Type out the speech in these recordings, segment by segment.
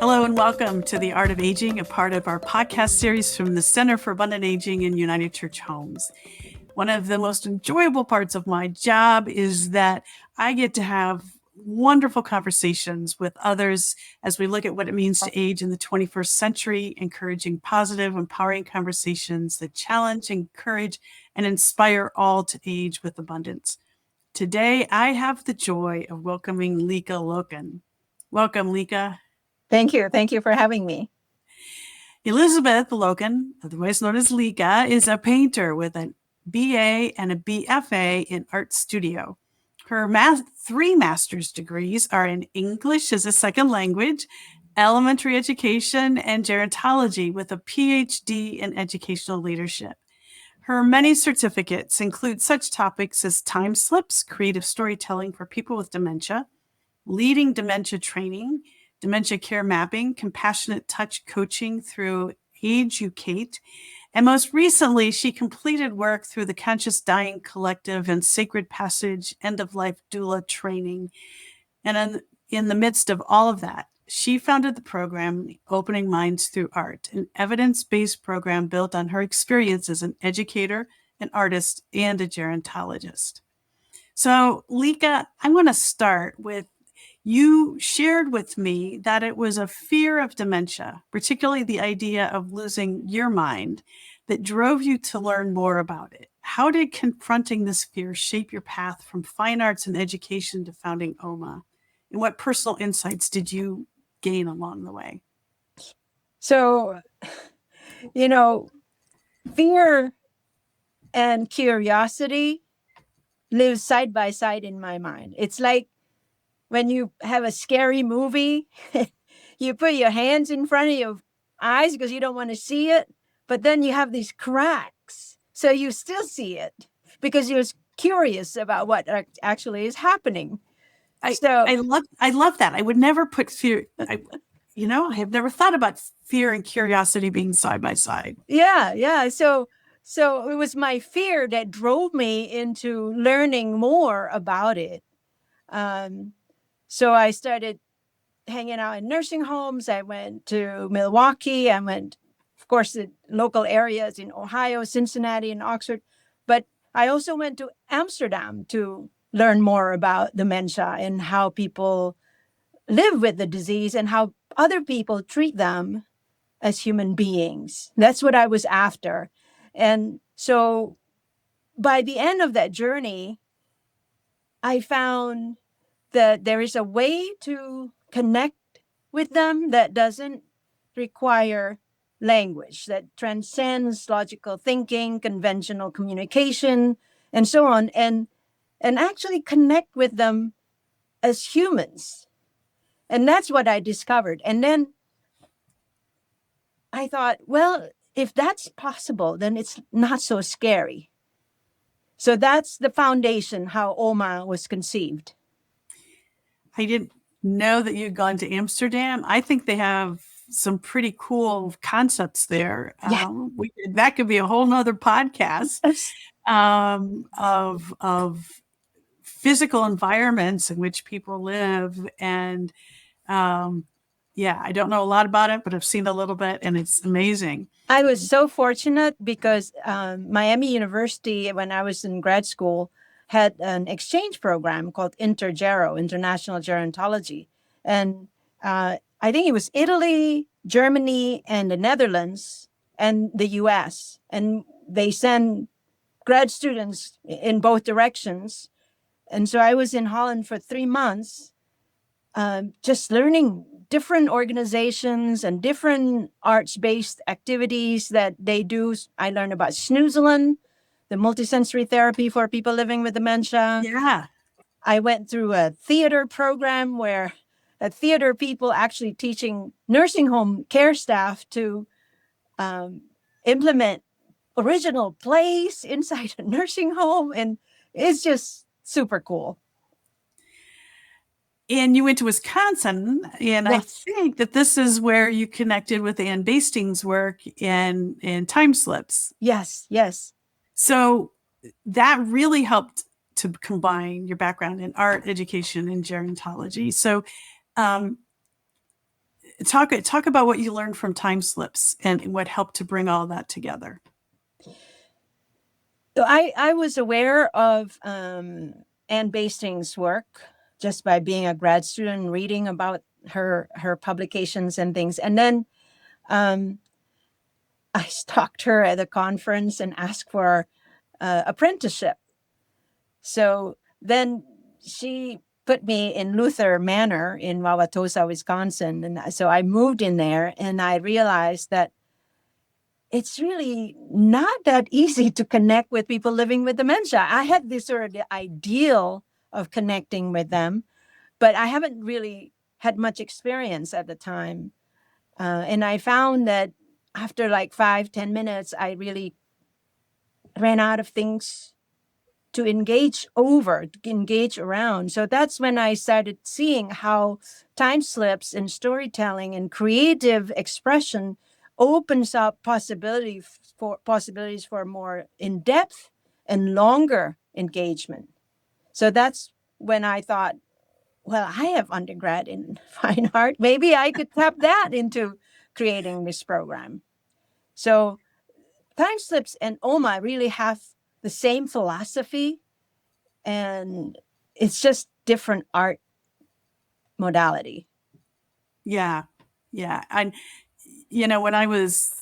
Hello and welcome to The Art of Aging, a part of our podcast series from the Center for Abundant Aging in United Church Homes. One of the most enjoyable parts of my job is that I get to have wonderful conversations with others as we look at what it means to age in the 21st century, encouraging positive, empowering conversations that challenge, encourage, and inspire all to age with abundance. Today, I have the joy of welcoming Lokon. Welcome, Lika. Thank you. Thank you for having me. Elizabeth Lokon, otherwise known as Lika, is a painter with a BA and a BFA in art studio. Her three master's degrees are in English as a second language, elementary education, and gerontology with a PhD in educational leadership. Her many certificates include such topics as time slips, creative storytelling for people with dementia, leading dementia training, dementia care mapping, compassionate touch coaching through Educate, and most recently, she completed work through the Conscious Dying Collective and Sacred Passage End-of-Life Doula training. And in the midst of all of that, she founded the program Opening Minds Through Art, an evidence-based program built on her experience as an educator, an artist, and a gerontologist. So, Lika, I want to start with you shared with me that it was a fear of dementia, particularly the idea of losing your mind, that drove you to learn more about it. How did confronting this fear shape your path from fine arts and education to founding OMA? And what personal insights did you gain along the way? So, fear and curiosity live side by side in my mind. It's like when you have a scary movie, you put your hands in front of your eyes because you don't want to see it, but then you have these cracks. So you still see it because you're curious about what actually is happening. I love that. I would never put fear. I have never thought about fear and curiosity being side by side. Yeah. So it was my fear that drove me into learning more about it. So I started hanging out in nursing homes. I went to Milwaukee. I went, of course, the local areas in Ohio, Cincinnati, and Oxford. But I also went to Amsterdam to learn more about dementia and how people live with the disease and how other people treat them as human beings. That's what I was after. And so by the end of that journey, I found that there is a way to connect with them that doesn't require language, that transcends logical thinking, conventional communication, and so on, and actually connect with them as humans. And that's what I discovered. And then I thought, well, if that's possible, then it's not so scary. So that's the foundation how OMA was conceived. I didn't know that you'd gone to Amsterdam. I think they have some pretty cool concepts there. Yeah. That could be a whole nother podcast of physical environments in which people live. And I don't know a lot about it, but I've seen a little bit, and it's amazing. I was so fortunate because Miami University, when I was in grad school, had an exchange program called International Gerontology. And I think it was Italy, Germany, and the Netherlands, and the US. And they send grad students in both directions. And so I was in Holland for 3 months, just learning different organizations and different arts-based activities that they do. I learned about Snoezelen, the multisensory therapy for people living with dementia. Yeah. I went through a theater program where theater people actually teaching nursing home care staff to implement original plays inside a nursing home. And it's just super cool. And you went to Wisconsin, and yes. I think that this is where you connected with Ann Basting's work in time slips. Yes. So that really helped to combine your background in art, education, and gerontology. So talk about what you learned from time slips and what helped to bring all that together. So I was aware of Anne Basting's work just by being a grad student, reading about her publications and things. And then I stalked her at a conference and asked for apprenticeship. So then she put me in Luther Manor in Wauwatosa, Wisconsin. And so I moved in there, and I realized that it's really not that easy to connect with people living with dementia. I had this sort of ideal of connecting with them, but I haven't really had much experience at the time. And I found that after like 5-10 minutes, I really ran out of things to engage around. So that's when I started seeing how time slips and storytelling and creative expression opens up possibilities for more in-depth and longer engagement. So that's when I thought, well, I have undergrad in fine art. Maybe I could tap that into creating this program. So time slips and OMA really have the same philosophy, and it's just different art modality. Yeah. And when I was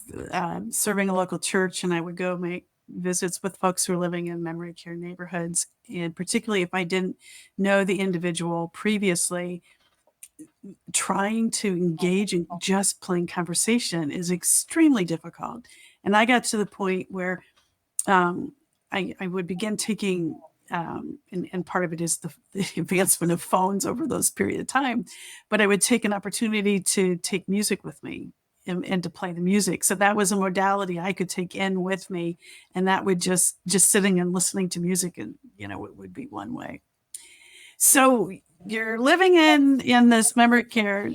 serving a local church, and I would go make visits with folks who are living in memory care neighborhoods, and particularly if I didn't know the individual previously, trying to engage in just plain conversation is extremely difficult. And I got to the point where I would begin taking, and part of it is the advancement of phones over those period of time, but I would take an opportunity to take music with me and to play the music. So that was a modality I could take in with me, and that would just sitting and listening to music, and it would be one way. So you're living in this memory care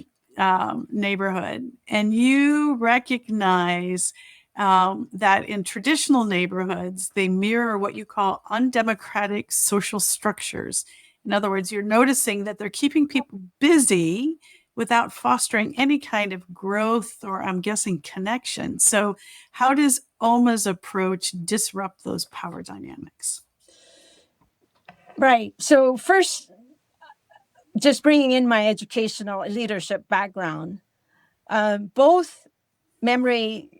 neighborhood, and you recognize that in traditional neighborhoods, they mirror what you call undemocratic social structures. In other words, you're noticing that they're keeping people busy without fostering any kind of growth or, I'm guessing, connection. So how does OMA's approach disrupt those power dynamics? Right. So first, just bringing in my educational leadership background, both memory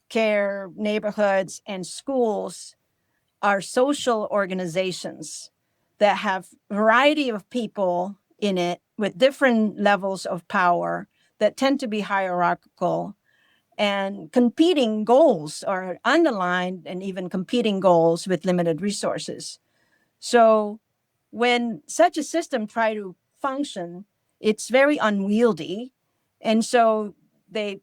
care neighborhoods and schools are social organizations that have a variety of people in it with different levels of power that tend to be hierarchical and competing goals, or underlined and even competing goals with limited resources. So when such a system try to function, it's very unwieldy. And so they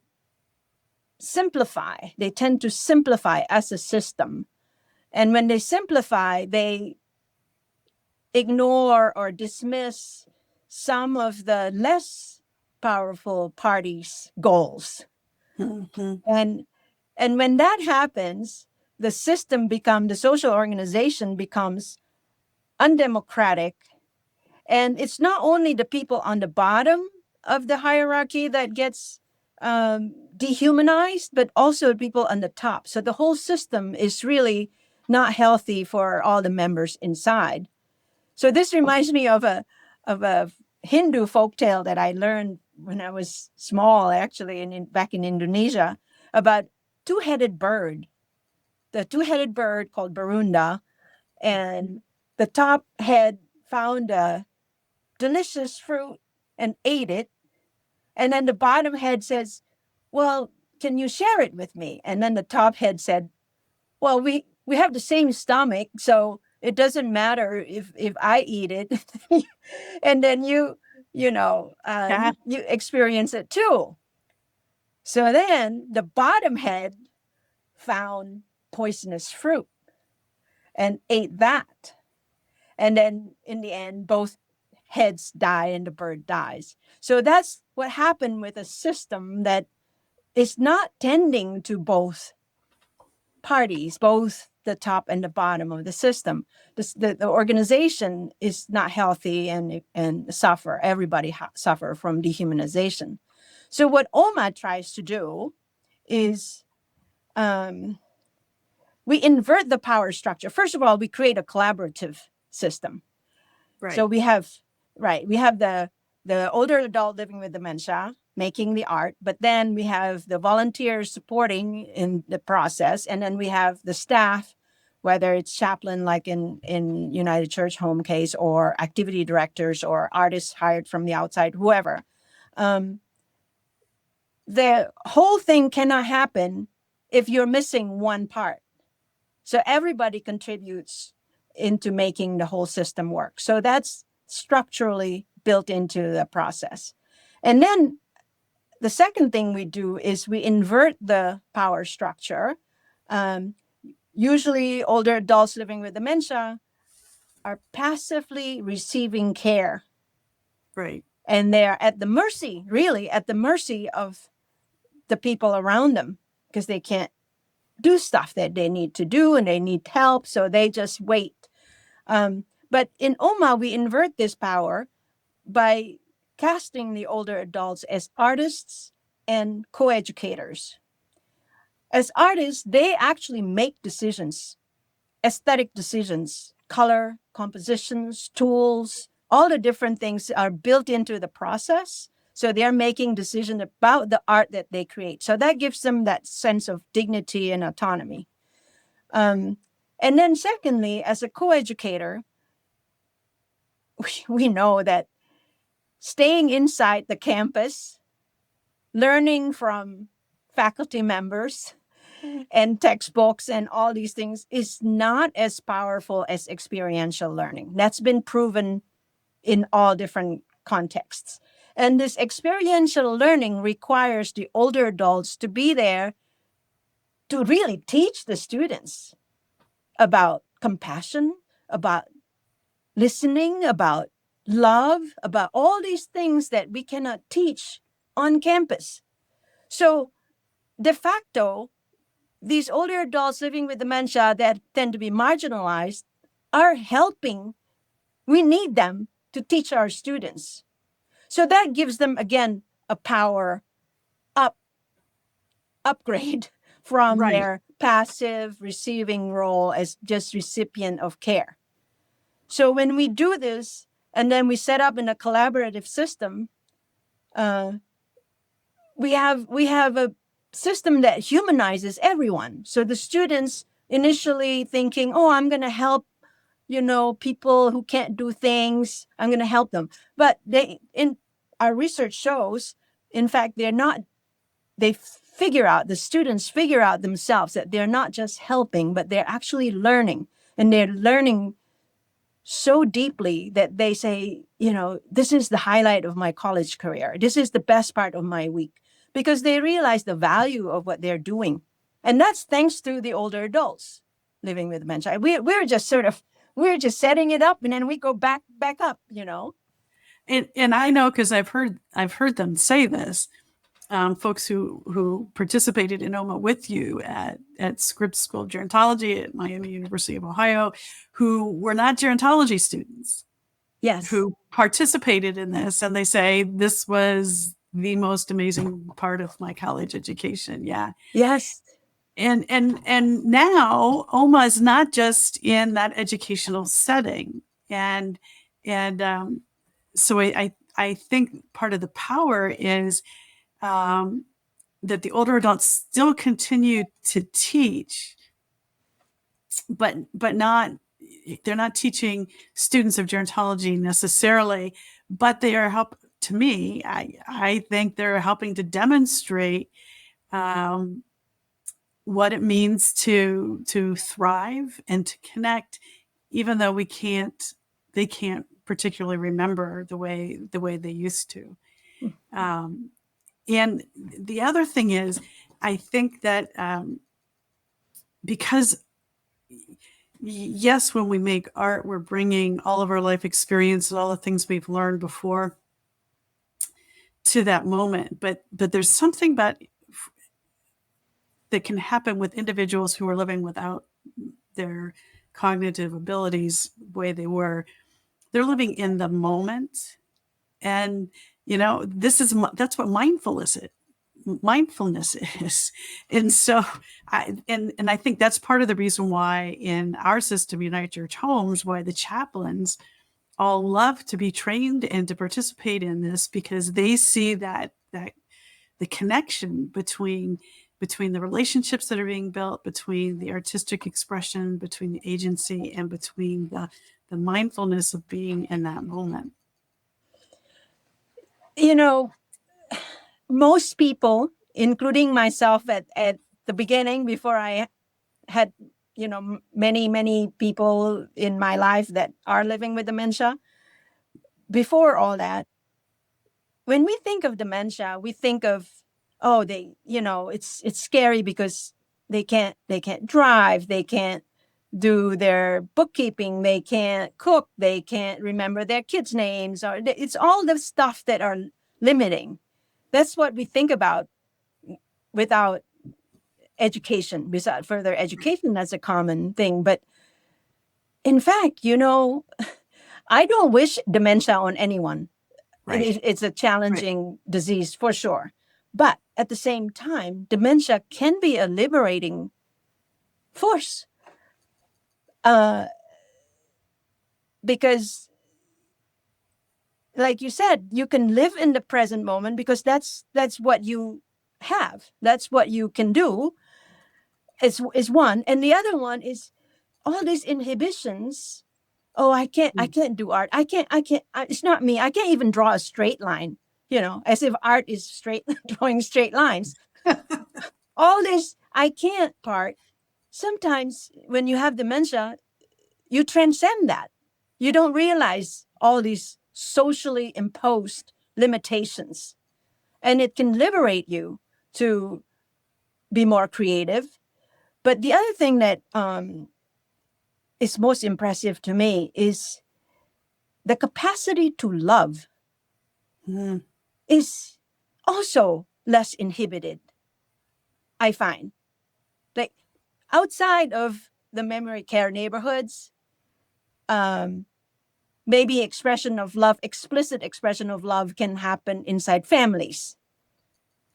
tend to simplify as a system. And when they simplify, they ignore or dismiss some of the less powerful parties' goals. Mm-hmm. And when that happens, the social organization becomes undemocratic. And it's not only the people on the bottom of the hierarchy that gets dehumanized, but also people on the top. So the whole system is really not healthy for all the members inside. So this reminds me of a Hindu folktale that I learned when I was small, actually, back in Indonesia, about two-headed bird. The two-headed bird called Barunda, and the top head found a delicious fruit and ate it. And then the bottom head says, well, can you share it with me? And then the top head said, well, we have the same stomach, so it doesn't matter if I eat it. And then you experience it too. So then the bottom head found poisonous fruit and ate that. And then in the end, both heads die and the bird dies. So that's what happened with a system that is not tending to both parties, both the top and the bottom of the system. The organization is not healthy and suffer. Everybody suffer from dehumanization. So what OMA tries to do is we invert the power structure. First of all, we create a collaborative system. Right. So we have the older adult living with dementia making the art, but then we have the volunteers supporting in the process, and then we have the staff, whether it's chaplain like in United Church Home case, or activity directors or artists hired from the outside, whoever. The whole thing cannot happen if you're missing one part. So everybody contributes into making the whole system work. So that's structurally built into the process. And then the second thing we do is we invert the power structure. Usually older adults living with dementia are passively receiving care. Right. And they're at the mercy, really at the mercy of the people around them, because they can't do stuff that they need to do and they need help. So they just wait. But in OMA, we invert this power by casting the older adults as artists and co-educators. As artists, they actually make decisions, aesthetic decisions, color, compositions, tools, all the different things are built into the process. So they're making decisions about the art that they create. So that gives them that sense of dignity and autonomy. And then secondly, as a co-educator, we know that staying inside the campus, learning from faculty members and textbooks and all these things is not as powerful as experiential learning. That's been proven in all different contexts. And this experiential learning requires the older adults to be there to really teach the students about compassion, about listening, about love, about all these things that we cannot teach on campus. So, de facto, these older adults living with dementia that tend to be marginalized are helping. We need them to teach our students. So that gives them, again, a power upgrade from Right. their passive receiving role as just recipient of care. So when we do this, and then we set up in a collaborative system, we have a system that humanizes everyone. So the students initially thinking, "Oh, I'm going to help, people who can't do things. I'm going to help them." But in our research shows, in fact, they're not. The students figure out themselves that they're not just helping, but they're actually learning, and they're learning so deeply that they say, this is the highlight of my college career. This is the best part of my week, because they realize the value of what they're doing. And that's thanks to the older adults living with dementia. We're just setting it up, and then we go back up. And I know, because I've heard them say this. Folks who participated in OMA with you at Scripps School of Gerontology at Miami University of Ohio, who were not gerontology students, Yes, who participated in this, and they say this was the most amazing part of my college education. Yeah. yes, And now OMA is not just in that educational setting, and so I think part of the power is that the older adults still continue to teach, but they're not teaching students of gerontology necessarily, but they are to me, I think they're helping to demonstrate what it means to thrive and to connect, even though they can't particularly remember the way they used to. And the other thing is, I think that because, yes, when we make art, we're bringing all of our life experience and all the things we've learned before to that moment. But there's something that can happen with individuals who are living without their cognitive abilities the way they were. They're living in the moment, and That's what mindfulness is. And so I think that's part of the reason why in our system, United Church Homes, why the chaplains all love to be trained and to participate in this, because they see that the connection between the relationships that are being built, between the artistic expression, between the agency, and between the mindfulness of being in that moment. Most people, including myself at the beginning, before I had, many people in my life that are living with dementia, before all that, when we think of dementia, we think of, oh, it's scary because they can't drive, they can't do their bookkeeping, they can't cook, they can't remember their kids' names, or it's all the stuff that are limiting. That's what we think about without education, without further education. That's a common thing. But in fact, I don't wish dementia on anyone. Right. It's a challenging disease for sure. But at the same time, dementia can be a liberating force, because, like you said, you can live in the present moment because that's what you have. That's what you can do. Is one, and the other one is all these inhibitions. Oh, I can't do art. It's not me. I can't even draw a straight line, as if art is straight, drawing straight lines. All this I can't part. Sometimes when you have dementia, you transcend that. You don't realize all these socially imposed limitations. And it can liberate you to be more creative. But the other thing that is most impressive to me is the capacity to love is also less inhibited, I find. Like outside of the memory care neighborhoods, um, maybe expression of love, explicit expression of love can happen inside families.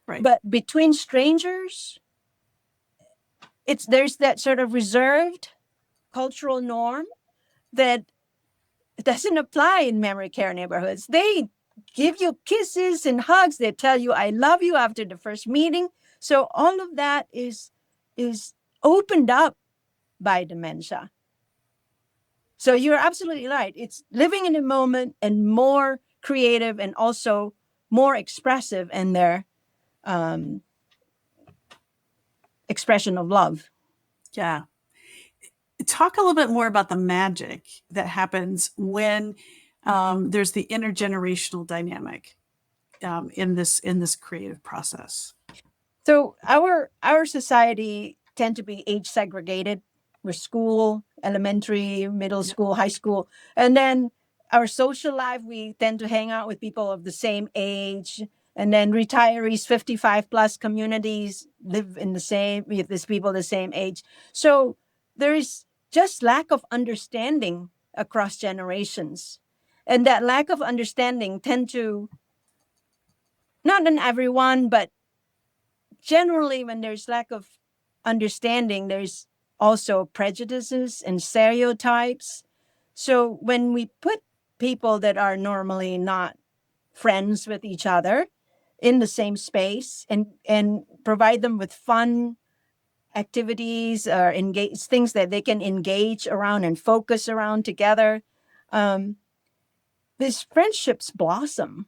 Right. But between strangers, there's that sort of reserved cultural norm that doesn't apply in memory care neighborhoods. They give you kisses and hugs. They tell you I love you after the first meeting. So all of that is opened up by dementia. So you're absolutely right. It's living in the moment and more creative and also more expressive in their expression of love. Yeah. Talk a little bit more about the magic that happens when there's the intergenerational dynamic in this creative process. So our society tend to be age segregated. We're school, elementary, middle school, high school, and then our social life, we tend to hang out with people of the same age. And then retirees, 55 plus communities live in the same with these people the same age. So there is just lack of understanding across generations. And that lack of understanding tend to, not in everyone, but generally when there's lack of understanding, there's also prejudices and stereotypes. So when we put people that are normally not friends with each other in the same space and provide them with fun activities or engage things that they can engage around and focus around together, these friendships blossom.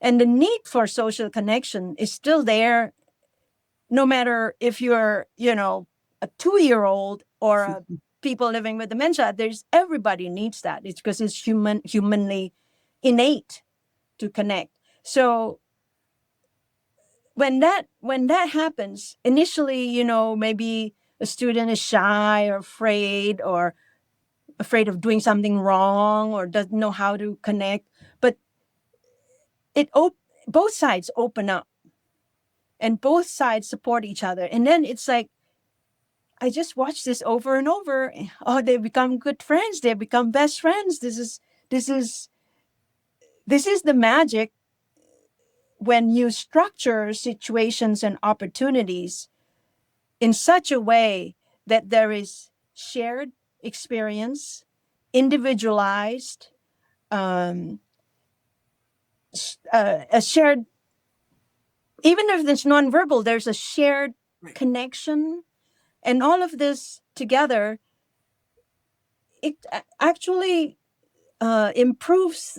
And the need for social connection is still there, no matter if you're, a 2-year-old or people living with dementia. Everybody needs that. It's because it's humanly innate to connect. So when that happens, initially, maybe a student is shy or afraid of doing something wrong or doesn't know how to connect. But both sides open up and both sides support each other. And then it's like, I just watched this over and over. Oh, they become good friends. They become best friends. This is the magic when you structure situations and opportunities in such a way that there is shared experience, individualized, a shared, even if it's nonverbal, there's a shared connection, and all of this together, it actually improves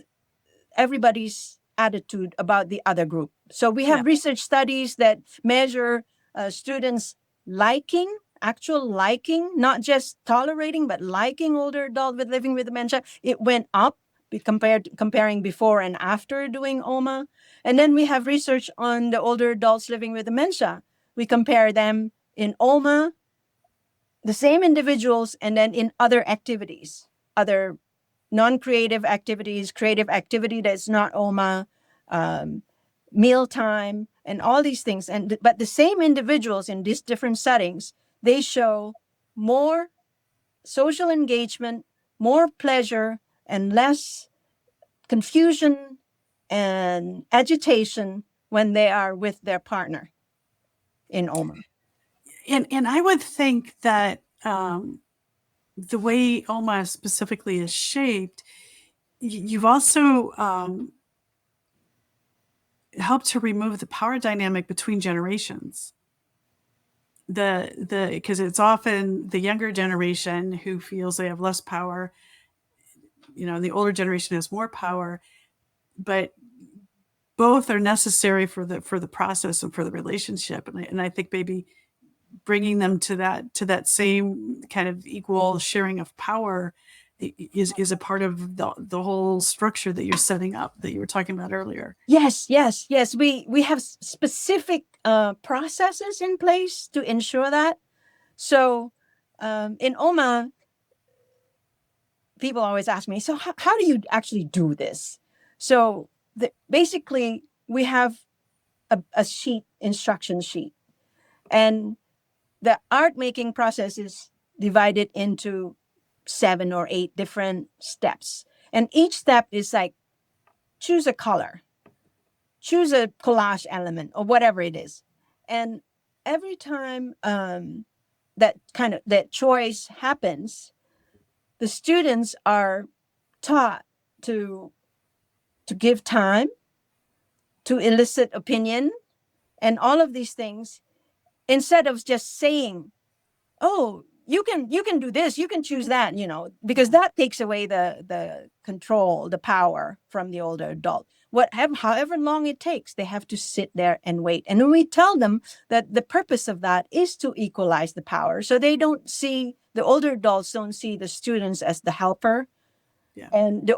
everybody's attitude about the other group. So we have research studies that measure students liking, actual liking, not just tolerating, but liking older adult with living with dementia. It went up comparing before and after doing OMA. And then we have research on the older adults living with dementia. We compare them in OMA, the same individuals, and then in other activities, other non-creative activities, creative activity that's not OMA, mealtime, and all these things. But the same individuals in these different settings, they show more social engagement, more pleasure, and less confusion and agitation when they are with their partner in OMA. And I would think that the way OMA specifically is shaped, you've also helped to remove the power dynamic between generations. Because it's often the younger generation who feels they have less power, the older generation has more power, but both are necessary for the process and for the relationship. And I think maybe bringing them to that same kind of equal sharing of power is a part of the whole structure that you're setting up, that you were talking about earlier. Yes. We have specific processes in place to ensure that. So in OMA, people always ask me, so how do you actually do this? So basically, we have a sheet, instruction sheet, and the art making process is divided into 7 or 8 different steps. And each step is like, choose a color, choose a collage element, or whatever it is. And every time that choice happens, the students are taught to give time, to elicit opinion, and all of these things, instead of just saying, oh, you can do this, you can choose that, because that takes away the control, the power from the older adult. However long it takes, they have to sit there and wait. And when we tell them that the purpose of that is to equalize the power, so the older adults don't see the students as the helper. Yeah. And the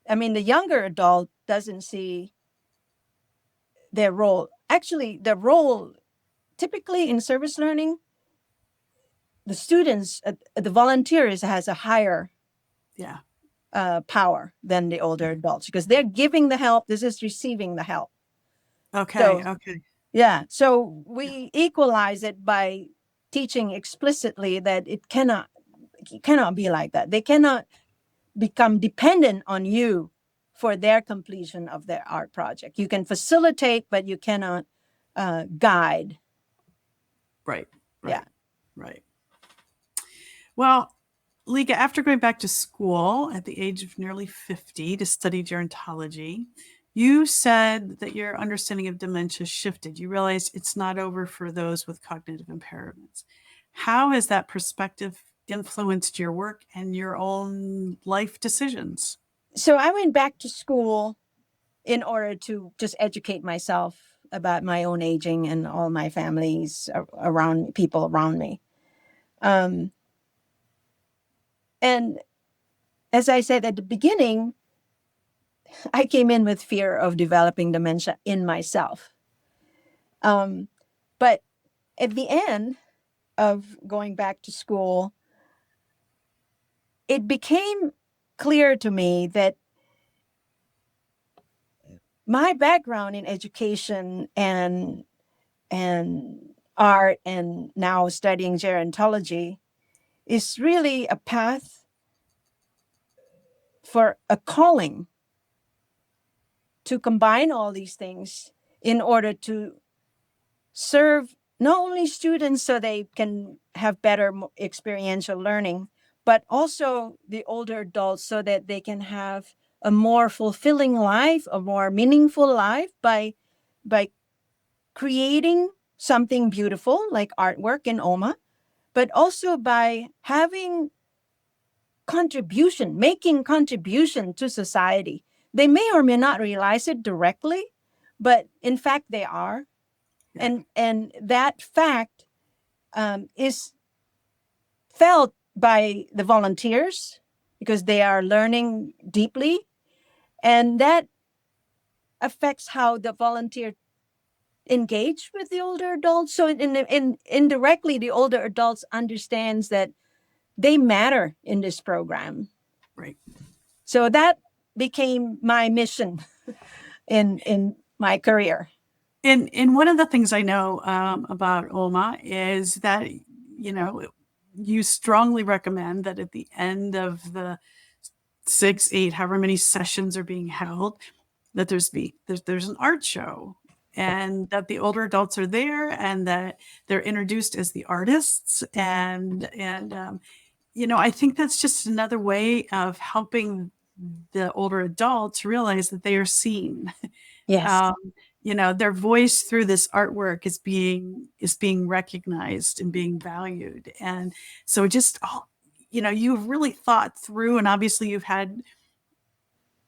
the younger adult doesn't see their role. Actually, the role, typically in service learning, the students, the volunteers has a higher power than the older adults, because they're giving the help. This is receiving the help. Okay. Yeah. So we equalize it by teaching explicitly that it cannot be like that. They cannot become dependent on you for their completion of their art project. You can facilitate, but you cannot guide. Right. Yeah. Right. Well, Lika, after going back to school at the age of nearly 50 to study gerontology, you said that your understanding of dementia shifted. You realized it's not over for those with cognitive impairments. How has that perspective influenced your work and your own life decisions? So I went back to school in order to just educate myself about my own aging and all my families around, people around me. And as I said at the beginning, I came in with fear of developing dementia in myself. But at the end of going back to school, it became clear to me that my background in education and art, and now studying gerontology, is really a path for a calling to combine all these things in order to serve not only students so they can have better experiential learning, but also the older adults so that they can have a more fulfilling life, a more meaningful life by creating something beautiful like artwork in OMA, but also by having making contribution to society. They may or may not realize it directly, but in fact they are. Yeah. And that fact is felt by the volunteers because they are learning deeply, and that affects how the volunteer engage with the older adults. So indirectly, the older adults understands that they matter in this program. Right. So that became my mission in my career. And one of the things I know about OMA is that, you strongly recommend that at the end of the 6, 8, however many sessions are being held, that there's an art show, and that the older adults are there, and that they're introduced as the artists, and I think that's just another way of helping the older adults realize that they are seen. Yes. um, their voice through this artwork is being recognized and being valued. And so just you've really thought through, and obviously you've had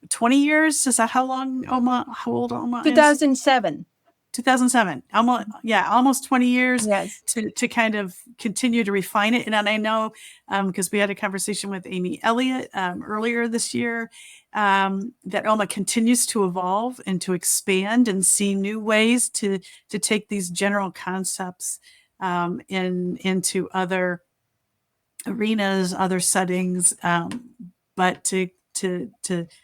20 years. Is that how old Oma is? 2007. 2007, almost 20 years Yes. to kind of continue to refine it. And I know, because we had a conversation with Amy Elliott earlier this year, that OMA continues to evolve and to expand and see new ways to take these general concepts into other arenas, other settings, but to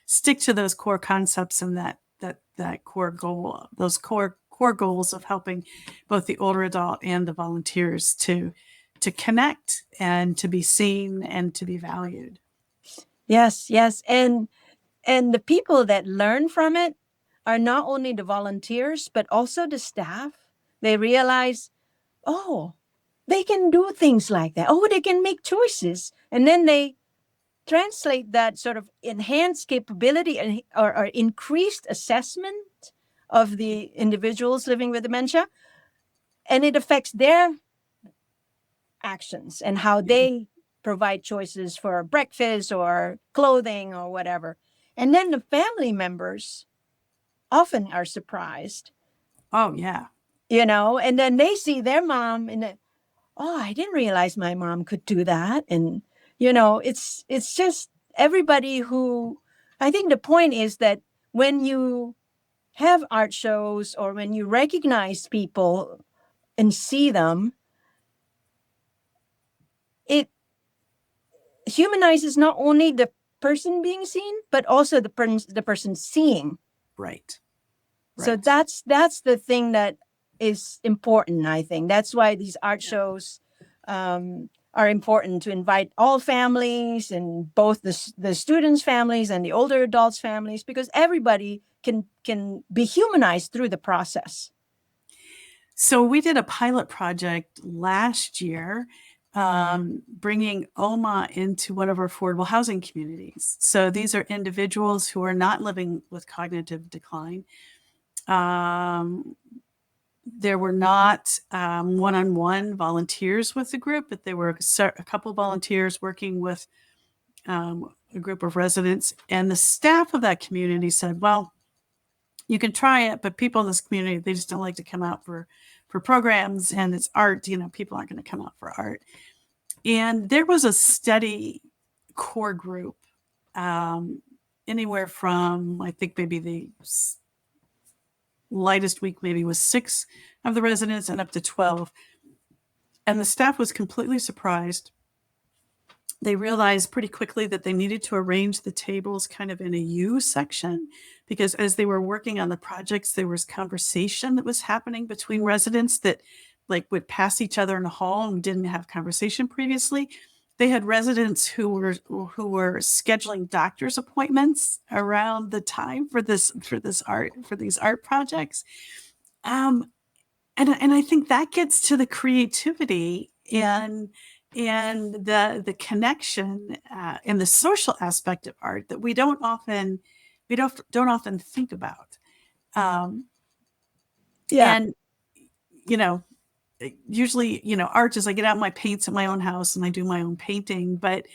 stick to those core concepts and that core goal, those core goals of helping both the older adult and the volunteers to connect and to be seen and to be valued. Yes, yes. And the people that learn from it are not only the volunteers, but also the staff. They realize, oh, they can do things like that. Oh, they can make choices. And then they translate that sort of enhanced capability or increased assessment of the individuals living with dementia, and it affects their actions and how they provide choices for breakfast or clothing or whatever. And then the family members often are surprised, Oh yeah. and then they see their mom and oh, I didn't realize my mom could do that. And it's just everybody who, I think the point is that when you have art shows or when you recognize people and see them, it humanizes not only the person being seen, but also the person seeing. Right. So that's the thing that is important, I think. That's why these art shows are important, to invite all families, and both the students' families and the older adults' families, because everybody can be humanized through the process. So we did a pilot project last year, bringing OMA into one of our affordable housing communities. So these are individuals who are not living with cognitive decline. There were not one-on-one volunteers with the group, but there were a couple of volunteers working with a group of residents. And the staff of that community said, well, you can try it, but people in this community, they just don't like to come out for programs, and it's art. People aren't going to come out for art. And there was a steady core group, anywhere from, I think maybe the lightest week maybe was 6 of the residents and up to 12. And the staff was completely surprised. They realized pretty quickly that they needed to arrange the tables kind of in a U section, because as they were working on the projects, there was conversation that was happening between residents that would pass each other in the hall and didn't have conversation previously. they had residents who were scheduling doctor's appointments around the time for these art projects. Um, and I think that gets to the creativity and the connection and the social aspect of art that we don't often think about. Yeah. And usually, art is I get out my paints at my own house and I do my own painting, but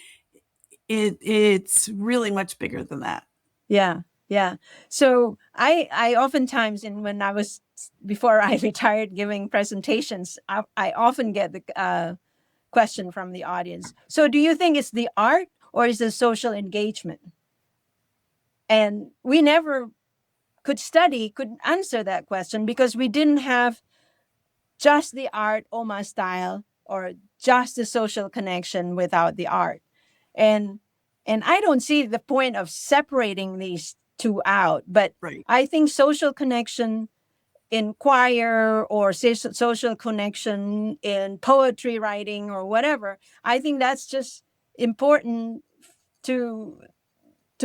it's really much bigger than that. Yeah. Yeah. So I oftentimes, before I retired giving presentations, I often get the question from the audience. So do you think it's the art or is it social engagement? And we never could answer that question because we didn't have just the art, Oma style, or just the social connection without the art. And I don't see the point of separating these two out, but Right. I think social connection in choir or social connection in poetry writing or whatever, I think that's just important to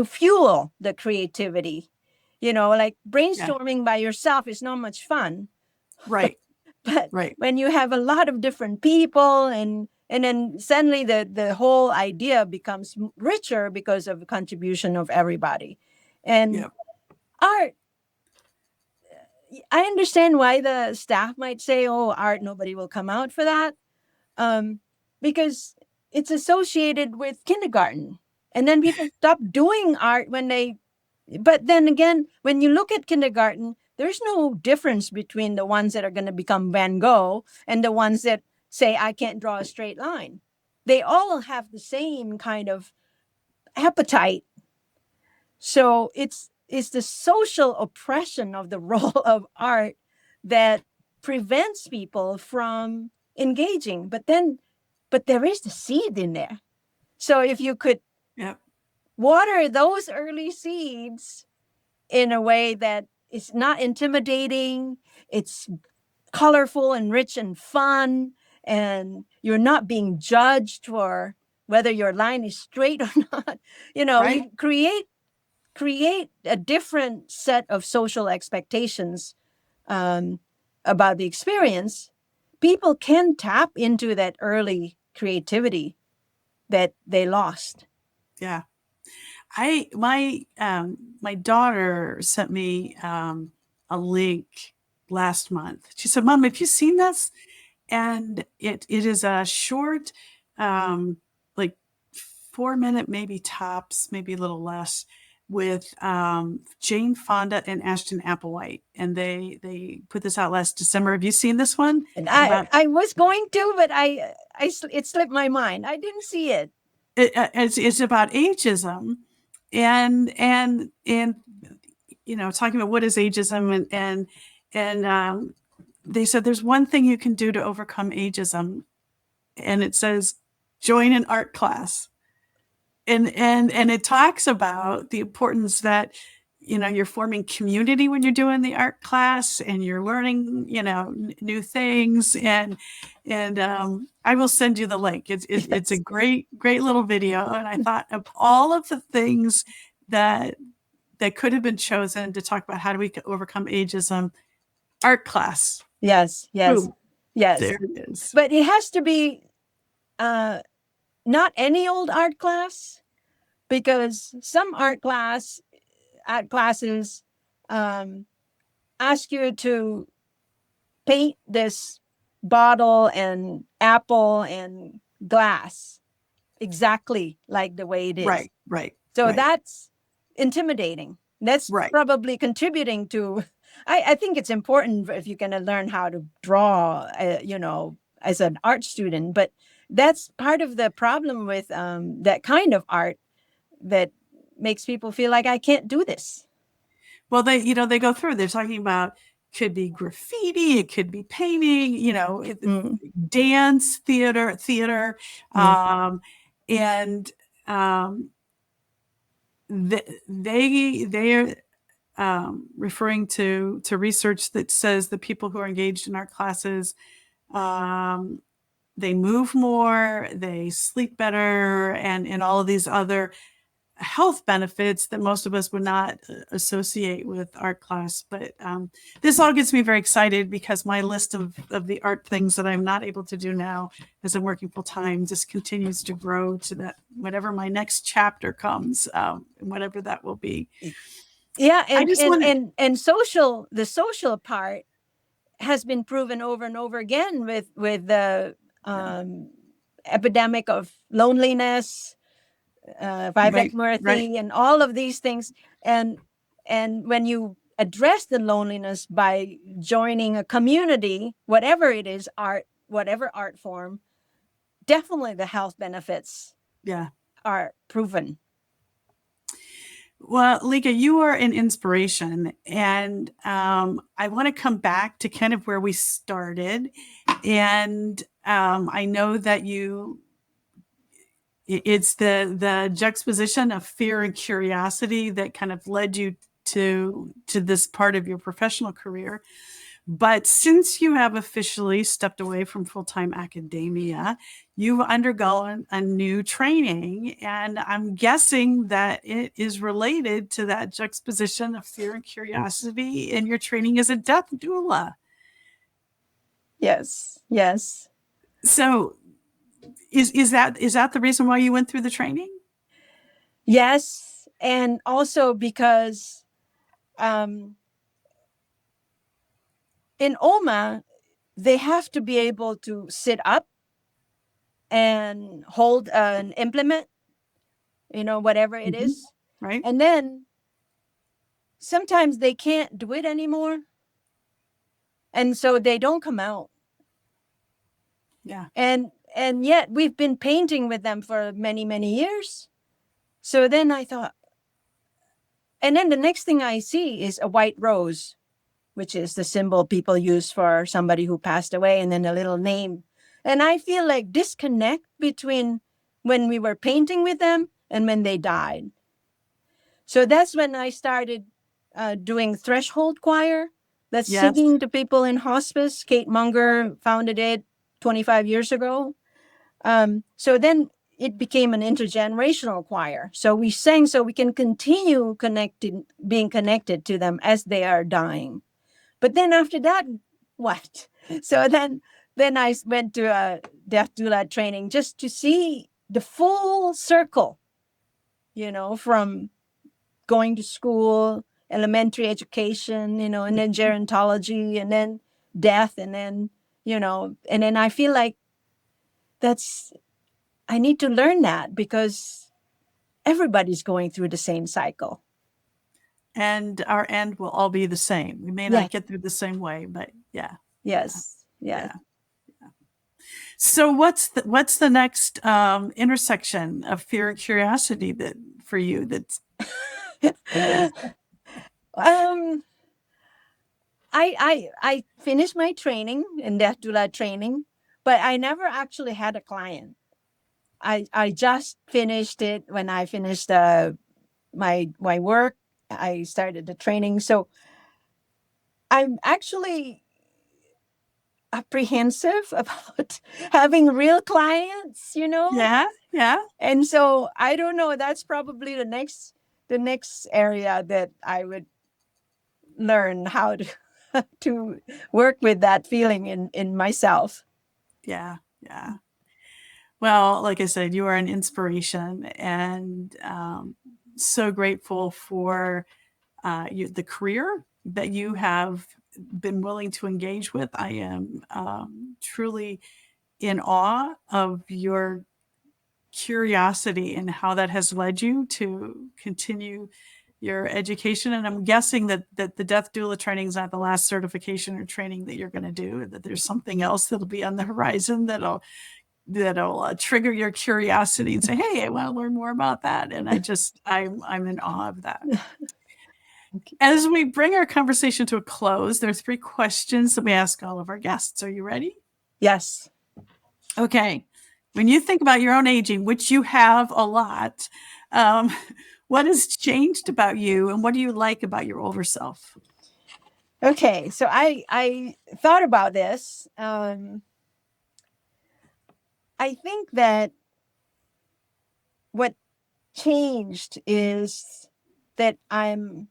fuel the creativity. Like brainstorming by yourself is not much fun. Right. But Right. when you have a lot of different people and then suddenly the whole idea becomes richer because of the contribution of everybody. And Yeah. art, I understand why the staff might say, oh, art, nobody will come out for that. Because it's associated with kindergarten. And then people stop doing art but then again, when you look at kindergarten, there's no difference between the ones that are going to become Van Gogh and the ones that say, I can't draw a straight line. They all have the same kind of appetite. So it's the social oppression of the role of art that prevents people from engaging. But there is the seed in there. So if you could water those early seeds in a way that is not intimidating, it's colorful and rich and fun, and you're not being judged for whether your line is straight or not. Right. You create a different set of social expectations about the experience. People can tap into that early creativity that they lost. Yeah. My daughter sent me a link last month. She said, "Mom, have you seen this?" And it is a short, like 4 minute, maybe tops, maybe a little less, with Jane Fonda and Ashton Applewhite, and they put this out last December. Have you seen this one? And I was going to, but it slipped my mind. I didn't see it. It's about ageism, and talking about what is ageism, and they said there's one thing you can do to overcome ageism, and it says join an art class, and it talks about the importance that you're forming community when you're doing the art class, and you're learning new things, and I will send you the link. It's a great little video, and I thought of all of the things that could have been chosen to talk about how do we overcome ageism. Art class. Yes. Boom. Yes. There it is. But it has to be not any old art class, because some art classes ask you to paint this bottle and apple and glass exactly like the way it is. Right. So that's intimidating. That's probably contributing to. I think it's important if you're going to learn how to draw, as an art student. But that's part of the problem with that kind of art that makes people feel like I can't do this. Well, they go through. They're talking about could be graffiti, it could be painting, dance, theater, and they are referring to research that says the people who are engaged in art classes they move more, they sleep better, and all of these other health benefits that most of us would not associate with art class. But this all gets me very excited because my list of the art things that I'm not able to do now as I'm working full time just continues to grow to that whatever my next chapter comes, whatever that will be. Yeah, I just want to, and the social part has been proven over and over again with the epidemic of loneliness, Vivek right, right, Murthy, and all of these things. And when you address the loneliness by joining a community, whatever it is, whatever art form, definitely the health benefits yeah. are proven. Well, Lika, you are an inspiration, and I want to come back to kind of where we started. And I know that it's the juxtaposition of fear and curiosity that kind of led you to this part of your professional career. But since you have officially stepped away from full-time academia, you've undergone a new training, and I'm guessing that it is related to that juxtaposition of fear and curiosity in your training as a death doula. Yes, yes, So is that the reason why you went through the training? yes, and also because in OMA they have to be able to sit up and hold an implement, whatever it Mhm. is. Right? And then sometimes they can't do it anymore. And so they don't come out. Yeah. And yet we've been painting with them for many, many years. So then I thought, and then the next thing I see is a white rose, which is the symbol people use for somebody who passed away, and then a little name. And I feel like disconnect between when we were painting with them and when they died. So that's when I started doing threshold choir. That's Yes. singing to people in hospice. Kate Munger founded it 25 years ago. So then it became an intergenerational choir. So we sang so we can continue being connected to them as they are dying. But then after that, what? So then I went to a death doula training just to see the full circle, from going to school, elementary education, and then gerontology, and then death, and then, and then I feel like I need to learn that because everybody's going through the same cycle. And our end will all be the same. We may Yeah. not get through the same way, but yeah. Yeah. Yes. Yeah. Yeah. So what's the next intersection of fear and curiosity that for you that's um, I finished my training in death doula training, but I never actually had a client. I just finished it when I finished my work. I started the training, so I'm actually apprehensive about having real clients. yeah, yeah. And so I don't know. That's probably the next area that I would learn how to to work with that feeling in myself. Yeah, yeah. Well, like I said, you are an inspiration, and so grateful for the career that you have been willing to engage with. I am truly in awe of your curiosity and how that has led you to continue your education. And I'm guessing that the death doula training is not the last certification or training that you're going to do, that there's something else that'll be on the horizon that'll trigger your curiosity and say, hey, I want to learn more about that. And I'm in awe of that. As we bring our conversation to a close, there are 3 questions that we ask all of our guests. Are you ready? Yes. Okay. When you think about your own aging, which you have a lot, um, what has changed about you, and what do you like about your older self? Okay. So I thought about this. I think that what changed is that I'm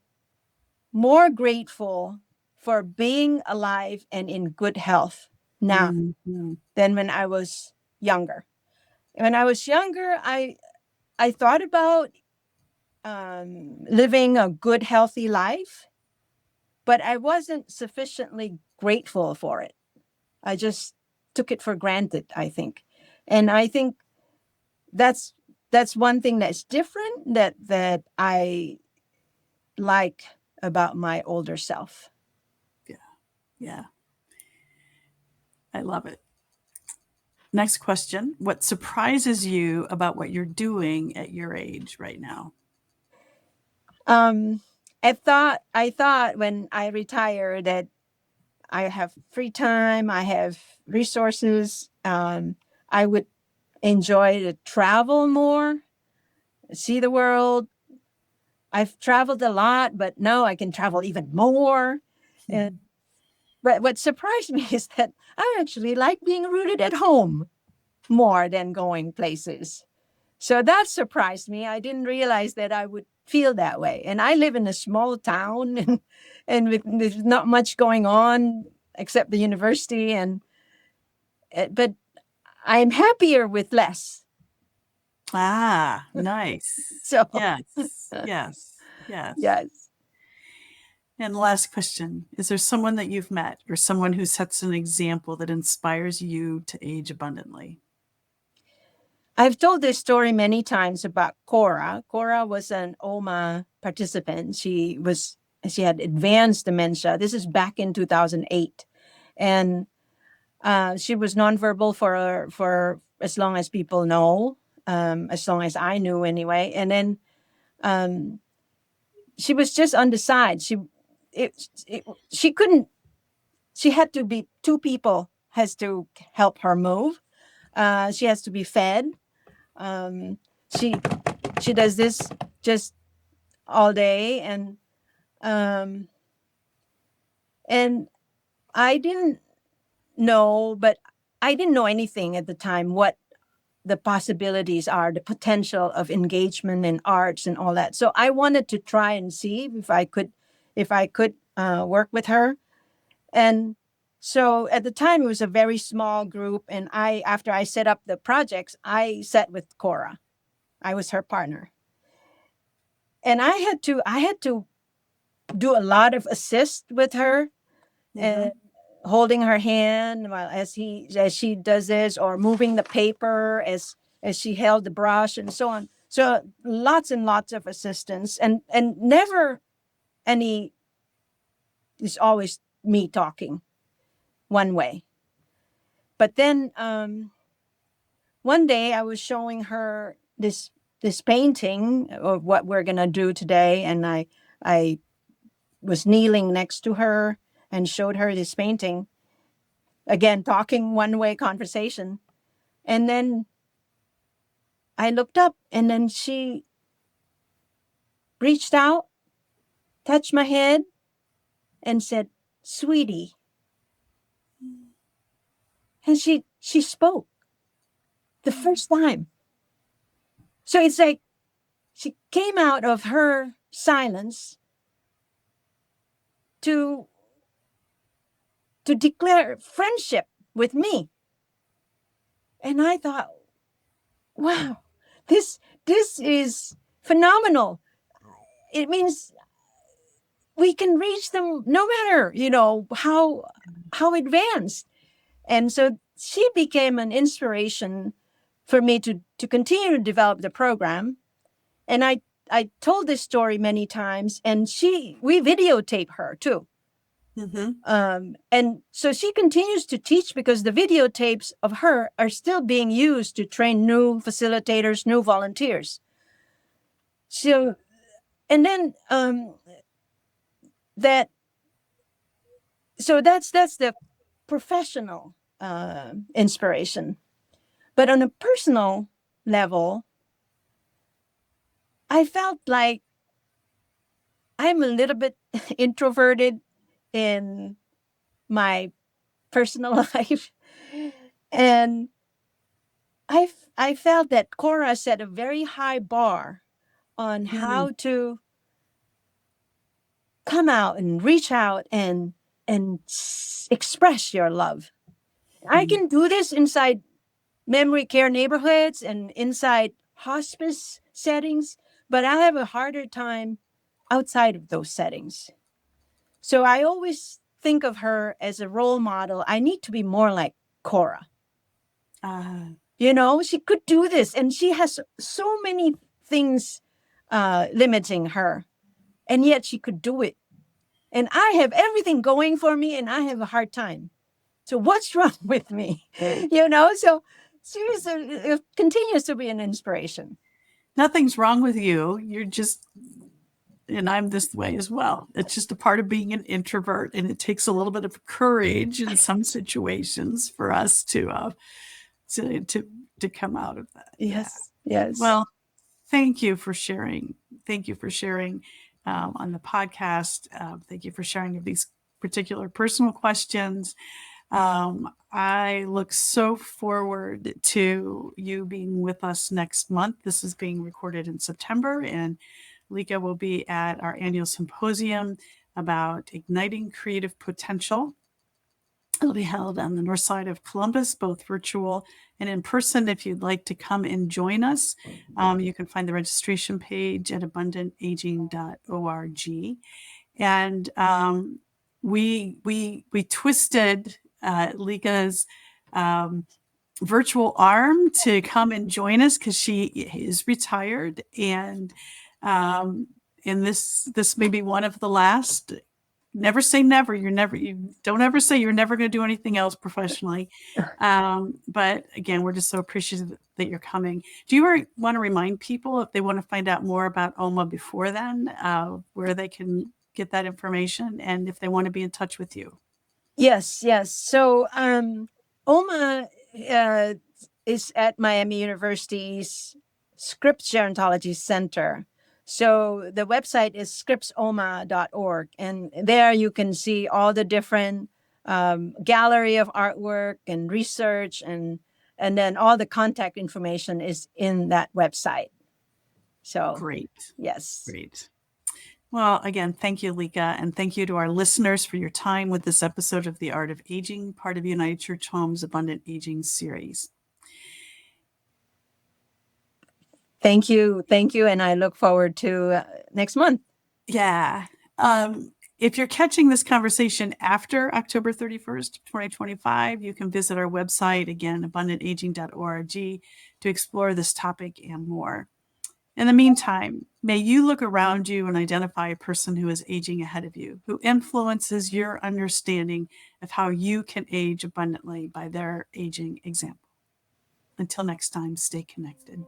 more grateful for being alive and in good health now Mhm. than when I was younger. When I was younger, I thought about living a good, healthy life, but I wasn't sufficiently grateful for it. I just took it for granted, I think. And I think that's one thing that's different that I like about my older self. Yeah, I love it. Next question. What surprises you about what you're doing at your age right now? Um, I thought when I retire that I have free time, I have resources. I would enjoy to travel more, see the world. I've traveled a lot, but no, I can travel even more. And but what surprised me is that I actually like being rooted at home more than going places. So that surprised me. I didn't realize that I would feel that way. And I live in a small town and there's not much going on except the university but I'm happier with less. Ah, nice. So Yes, yes, yes. yes. And last question. Is there someone that you've met or someone who sets an example that inspires you to age abundantly? I've told this story many times about Cora. Cora was an OMA participant. She had advanced dementia. This is back in 2008, and she was nonverbal for as long as people know, as long as I knew anyway. And then um, she was just on the side. She couldn't. She had to be two people has to help her move. She has to be fed. Um, she she does this just all day, um, and I didn't know, but I didn't know anything at the time what the possibilities are, the potential of engagement in arts and all that. So I wanted to try and see if I could work with her. And so at the time it was a very small group, and after I set up the projects, I sat with Cora. I was her partner, and I had to do a lot of assist with her Mm-hmm. and holding her hand while as she does this, or moving the paper as she held the brush and so on. So lots and lots of assistance, and never any. It's always me talking one way. But then one day I was showing her this painting of what we're gonna do today, and I was kneeling next to her and showed her this painting. Again, talking one way conversation. And then I looked up, and then she reached out, touched my head, and said, "Sweetie." And she spoke the first time. So it's like she came out of her silence to declare friendship with me. And I thought, wow, this is phenomenal. It means we can reach them no matter, how advanced. And so she became an inspiration for me to continue to develop the program. And I told this story many times, and we videotape her too. Mm-hmm. And so she continues to teach because the videotapes of her are still being used to train new facilitators, new volunteers. So, and then that, so that's the professional inspiration. But on a personal level, I felt like I'm a little bit introverted in my personal life. And I felt that Cora set a very high bar on how to come out and reach out and express your love. I can do this inside memory care neighborhoods and inside hospice settings, but I have a harder time outside of those settings. So I always think of her as a role model. I need to be more like Cora. You know, she could do this, and she has so many things limiting her, and yet she could do it. And I have everything going for me, and I have a hard time. So what's wrong with me? You know, so seriously, it continues to be an inspiration. Nothing's wrong with you. You're just, and I'm this way as well. It's just a part of being an introvert, and it takes a little bit of courage in some situations for us to come out of that. Yes, yes. Well, thank you for sharing. Thank you for sharing on the podcast. Thank you for sharing these particular personal questions. I look so forward to you being with us next month. This is being recorded in September, and Lika will be at our annual symposium about igniting creative potential. It'll be held on the north side of Columbus, both virtual and in person. If you'd like to come and join us, you can find the registration page at abundantaging.org. And we twisted Lika's virtual arm to come and join us because she is retired, and this may be one of the last. Never say never. You don't ever say you're never going to do anything else professionally. But again, we're just so appreciative that you're coming. Do you want to remind people, if they want to find out more about OMA before then, where they can get that information, and if they want to be in touch with you? Yes, yes. So OMA is at Miami University's Scripps Gerontology Center. So the website is scripsoma.org, and there you can see all the different gallery of artwork and research, and then all the contact information is in that website. So Great. yes. Great. Well, again, thank you, Lika, and thank you to our listeners for your time with this episode of The Art of Aging, part of United Church Home's Abundant Aging series. Thank you. Thank you. And I look forward to next month. Yeah. If you're catching this conversation after October 31st, 2025, you can visit our website, again, abundantaging.org, to explore this topic and more. In the meantime, may you look around you and identify a person who is aging ahead of you, who influences your understanding of how you can age abundantly by their aging example. Until next time, stay connected.